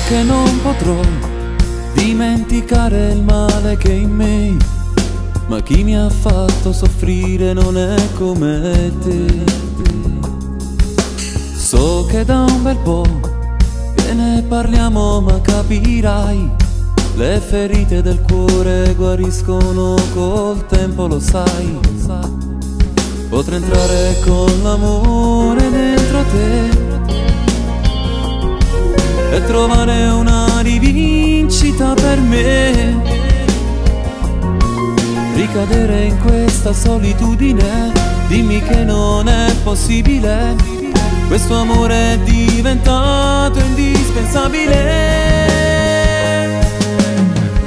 che non potrò dimenticare il male che è in me, ma chi mi ha fatto soffrire non è come te. So che da un bel po' che ne parliamo, ma capirai, le ferite del cuore guariscono col tempo, lo sai. Potrei entrare con l'amore dentro te e trovare una rivincita per me, ricadere in questa solitudine. Dimmi che non è possibile, questo amore è diventato indispensabile.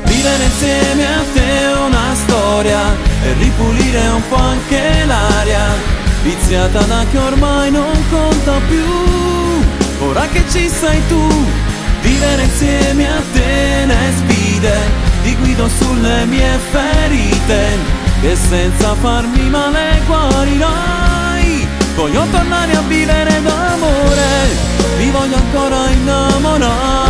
Vivere insieme a te è una storia e ripulire un po' anche l'aria viziata da che ormai non conta più. Ora che ci sei tu, vivere insieme a te ne sfide, ti guido sulle mie ferite, che senza farmi male guarirai. Voglio tornare a vivere d'amore, mi voglio ancora innamorare.